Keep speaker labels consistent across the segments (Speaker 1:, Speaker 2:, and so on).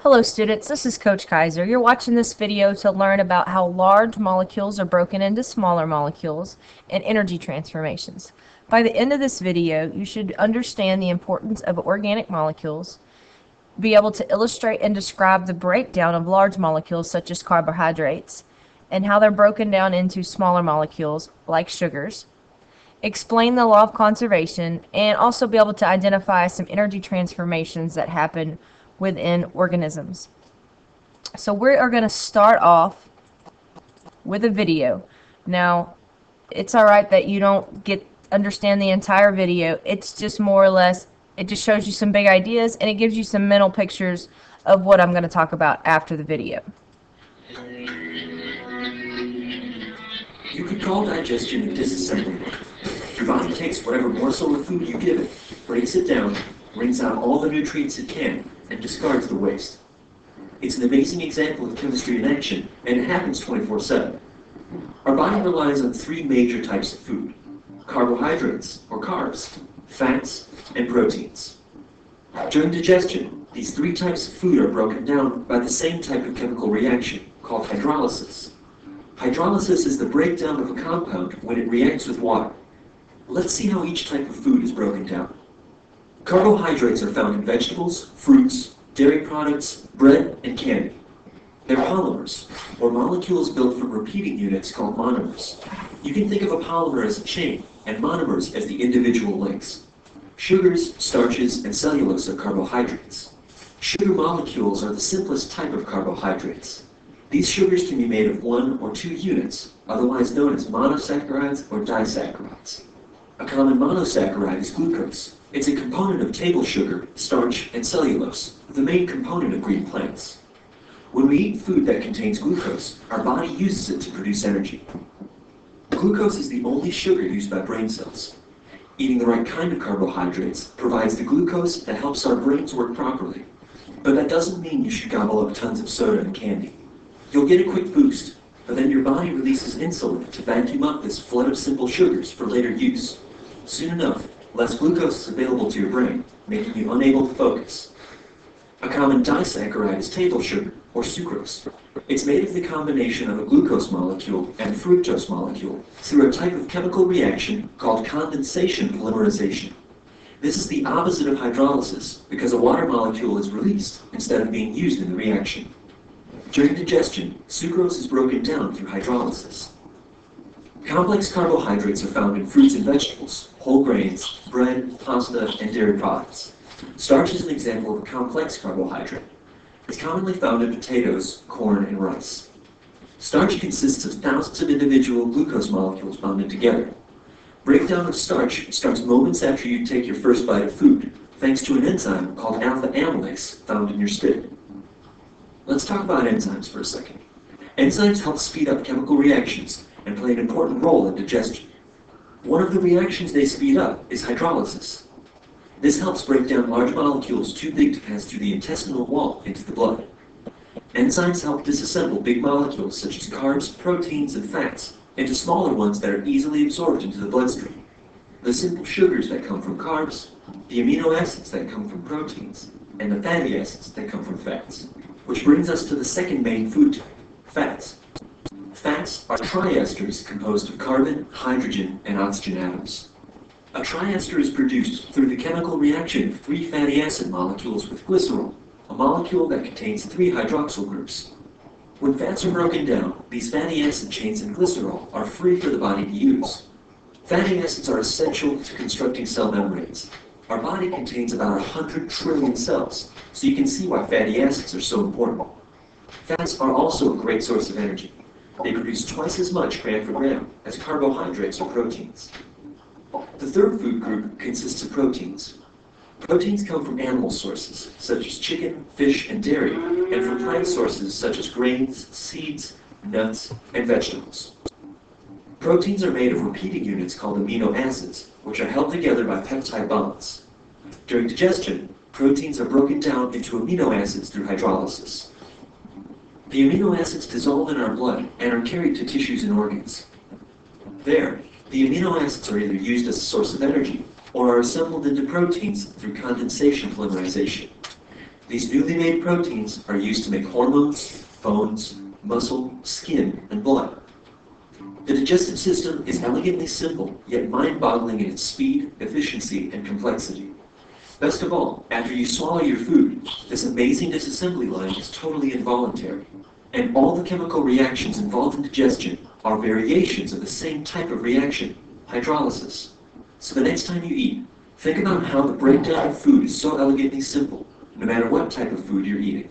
Speaker 1: Hello students, this is Coach Kaiser. You're watching this video to learn about how large molecules are broken into smaller molecules and energy transformations. By the end of this video, you should understand the importance of organic molecules, be able to illustrate and describe the breakdown of large molecules such as carbohydrates, and how they're broken down into smaller molecules like sugars, explain the law of conservation, and also be able to identify some energy transformations that happen within organisms. So we are going to start off with a video. Now, it's alright that you don't understand the entire video. It's just more or less, it just shows you some big ideas and it gives you some mental pictures of what I'm going to talk about after the video.
Speaker 2: You could call digestion a disassembly work. Your body takes whatever morsel of food you give it, breaks it down, wrings out all the nutrients it can, and discards the waste. It's an amazing example of chemistry in action, and it happens 24/7. Our body relies on three major types of food: carbohydrates, or carbs, fats, and proteins. During digestion, these three types of food are broken down by the same type of chemical reaction, called hydrolysis. Hydrolysis is the breakdown of a compound when it reacts with water. Let's see how each type of food is broken down. Carbohydrates are found in vegetables, fruits, dairy products, bread, and candy. They're polymers, or molecules built from repeating units called monomers. You can think of a polymer as a chain, and monomers as the individual links. Sugars, starches, and cellulose are carbohydrates. Sugar molecules are the simplest type of carbohydrates. These sugars can be made of one or two units, otherwise known as monosaccharides or disaccharides. A common monosaccharide is glucose. It's a component of table sugar, starch, and cellulose, the main component of green plants. When we eat food that contains glucose, our body uses it to produce energy. Glucose is the only sugar used by brain cells. Eating the right kind of carbohydrates provides the glucose that helps our brains work properly. But that doesn't mean you should gobble up tons of soda and candy. You'll get a quick boost, but then your body releases insulin to vacuum up this flood of simple sugars for later use. Soon enough, less glucose is available to your brain, making you unable to focus. A common disaccharide is table sugar, or sucrose. It's made of the combination of a glucose molecule and a fructose molecule through a type of chemical reaction called condensation polymerization. This is the opposite of hydrolysis because a water molecule is released instead of being used in the reaction. During digestion, sucrose is broken down through hydrolysis. Complex carbohydrates are found in fruits and vegetables, whole grains, bread, pasta, and dairy products. Starch is an example of a complex carbohydrate. It's commonly found in potatoes, corn, and rice. Starch consists of thousands of individual glucose molecules bonded together. Breakdown of starch starts moments after you take your first bite of food, thanks to an enzyme called alpha amylase found in your spit. Let's talk about enzymes for a second. Enzymes help speed up chemical reactions and play an important role in digestion. One of the reactions they speed up is hydrolysis. This helps break down large molecules too big to pass through the intestinal wall into the blood. Enzymes help disassemble big molecules such as carbs, proteins, and fats into smaller ones that are easily absorbed into the bloodstream. The simple sugars that come from carbs, the amino acids that come from proteins, and the fatty acids that come from fats. Which brings us to the second main food type, fats. Fats are triesters composed of carbon, hydrogen, and oxygen atoms. A triester is produced through the chemical reaction of three fatty acid molecules with glycerol, a molecule that contains three hydroxyl groups. When fats are broken down, these fatty acid chains and glycerol are free for the body to use. Fatty acids are essential to constructing cell membranes. Our body contains about 100 trillion cells, so you can see why fatty acids are so important. Fats are also a great source of energy. They produce twice as much gram for gram as carbohydrates or proteins. The third food group consists of proteins. Proteins come from animal sources, such as chicken, fish, and dairy, and from plant sources such as grains, seeds, nuts, and vegetables. Proteins are made of repeating units called amino acids, which are held together by peptide bonds. During digestion, proteins are broken down into amino acids through hydrolysis. The amino acids dissolve in our blood and are carried to tissues and organs. There, the amino acids are either used as a source of energy or are assembled into proteins through condensation polymerization. These newly made proteins are used to make hormones, bones, muscle, skin, and blood. The digestive system is elegantly simple, yet mind-boggling in its speed, efficiency, and complexity. Best of all, after you swallow your food, this amazing disassembly line is totally involuntary, and all the chemical reactions involved in digestion are variations of the same type of reaction, hydrolysis. So the next time you eat, think about how the breakdown of food is so elegantly simple, no matter what type of food you're eating.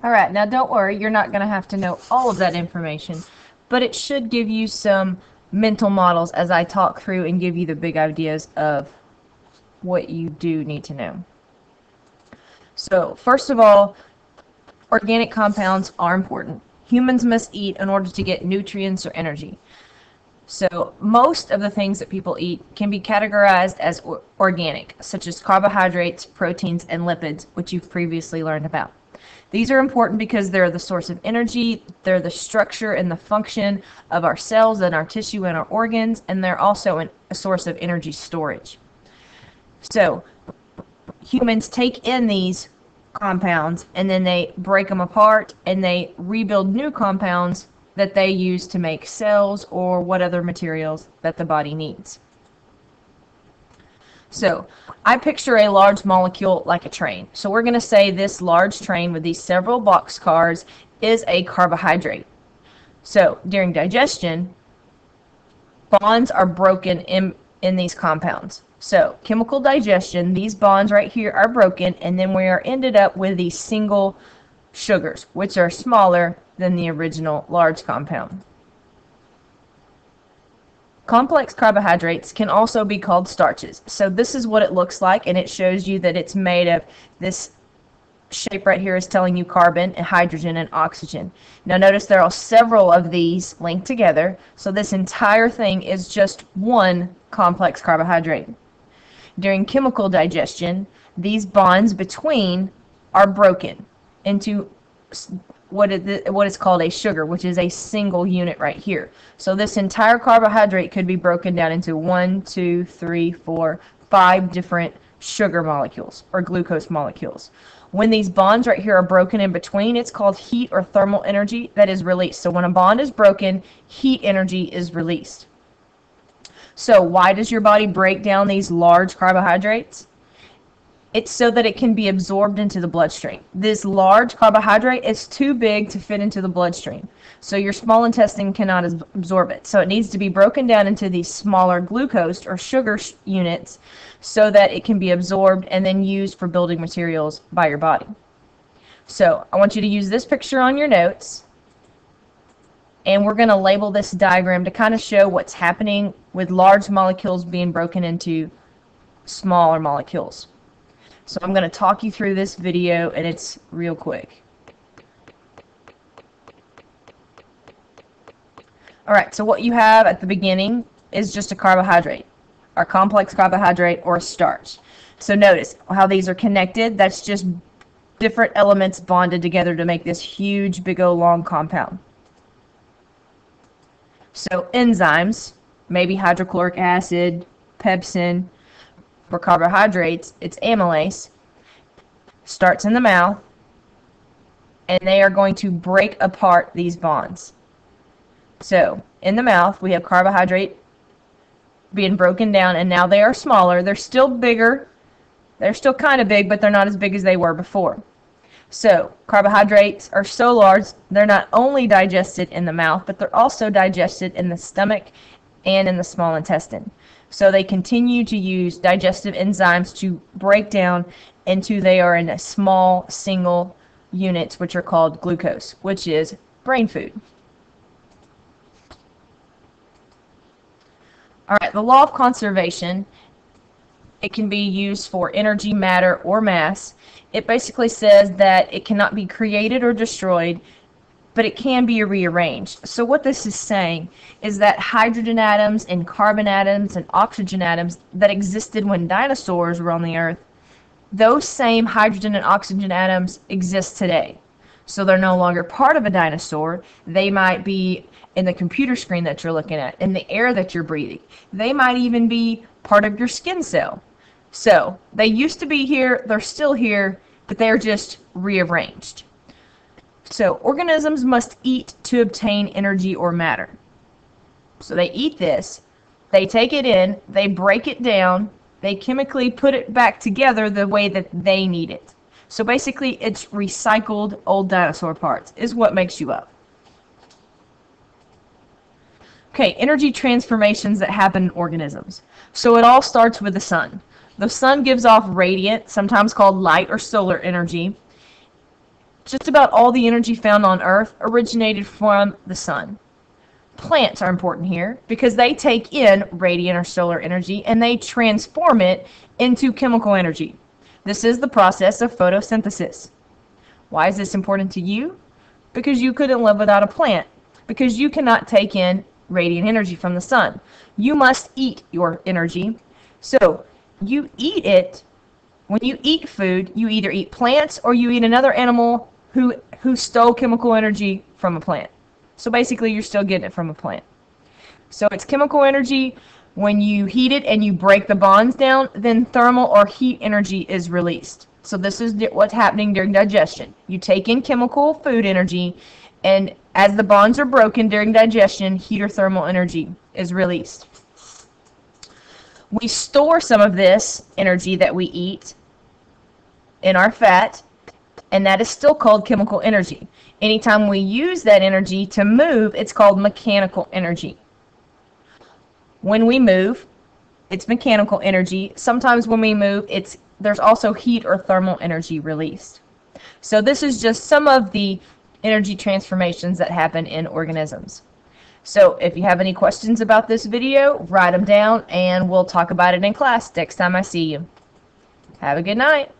Speaker 1: Alright, now don't worry, you're not going to have to know all of that information, but it should give you some mental models as I talk through and give you the big ideas of what you do need to know. So, first of all, organic compounds are important. Humans must eat in order to get nutrients or energy. So, most of the things that people eat can be categorized as organic, such as carbohydrates, proteins, and lipids, which you've previously learned about. These are important because they're the source of energy, they're the structure and the function of our cells and our tissue and our organs, and they're also a source of energy storage. So, humans take in these compounds and then they break them apart and they rebuild new compounds that they use to make cells or what other materials that the body needs. So, I picture a large molecule like a train. So we're going to say this large train with these several boxcars is a carbohydrate. So, during digestion, bonds are broken in these compounds. So, chemical digestion, these bonds right here are broken, and then we are ended up with these single sugars, which are smaller than the original large compound. Complex carbohydrates can also be called starches. So this is what it looks like, and it shows you that it's made of this shape right here is telling you carbon and hydrogen and oxygen. Now notice there are several of these linked together, so this entire thing is just one complex carbohydrate. During chemical digestion, these bonds between are broken into what is called a sugar, which is a single unit right here. So this entire carbohydrate could be broken down into 1, 2, 3, 4, 5 different sugar molecules or glucose molecules. When these bonds right here are broken in between, it's called heat or thermal energy that is released. So when a bond is broken, heat energy is released. So why does your body break down these large carbohydrates? It's so that it can be absorbed into the bloodstream. This large carbohydrate is too big to fit into the bloodstream. So your small intestine cannot absorb it. So it needs to be broken down into these smaller glucose or sugar units so that it can be absorbed and then used for building materials by your body. So I want you to use this picture on your notes. And we're going to label this diagram to kind of show what's happening with large molecules being broken into smaller molecules. So I'm going to talk you through this video, and it's real quick. Alright, so what you have at the beginning is just a carbohydrate, or complex carbohydrate, or a starch. So notice how these are connected. That's just different elements bonded together to make this huge, big old long compound. So enzymes, maybe hydrochloric acid, pepsin. For carbohydrates, it's amylase, starts in the mouth, and they are going to break apart these bonds. So, in the mouth, we have carbohydrate being broken down, and now they are smaller. They're still bigger. They're still kind of big, but they're not as big as they were before. So, carbohydrates are so large, they're not only digested in the mouth, but they're also digested in the stomach and in the small intestine. So they continue to use digestive enzymes to break down into they are in a small single units, which are called glucose, which is brain food. Alright, the law of conservation, it can be used for energy, matter, or mass. It basically says that it cannot be created or destroyed, but it can be rearranged. So what this is saying is that hydrogen atoms and carbon atoms and oxygen atoms that existed when dinosaurs were on the earth, those same hydrogen and oxygen atoms exist today. So they're no longer part of a dinosaur. They might be in the computer screen that you're looking at, in the air that you're breathing. They might even be part of your skin cell. So they used to be here, they're still here, but they're just rearranged. So organisms must eat to obtain energy or matter. So they eat this, they take it in, they break it down, they chemically put it back together the way that they need it. So basically it's recycled old dinosaur parts is what makes you up. Okay, energy transformations that happen in organisms. So it all starts with the sun. The sun gives off radiant, sometimes called light or solar energy. Just about all the energy found on Earth originated from the sun. Plants are important here because they take in radiant or solar energy and they transform it into chemical energy. This is the process of photosynthesis. Why is this important to you? Because you couldn't live without a plant. Because you cannot take in radiant energy from the sun. You must eat your energy. So you eat it. When you eat food, you either eat plants or you eat another animal who stole chemical energy from a plant. So basically you're still getting it from a plant. So it's chemical energy. When you heat it and you break the bonds down, then thermal or heat energy is released. So this is what's happening during digestion. You take in chemical food energy, and as the bonds are broken during digestion, heat or thermal energy is released. We store some of this energy that we eat in our fat, and that is still called chemical energy. Anytime we use that energy to move, it's called mechanical energy. When we move, it's mechanical energy. Sometimes when we move, there's also heat or thermal energy released. So this is just some of the energy transformations that happen in organisms. So if you have any questions about this video, write them down and we'll talk about it in class next time I see you. Have a good night.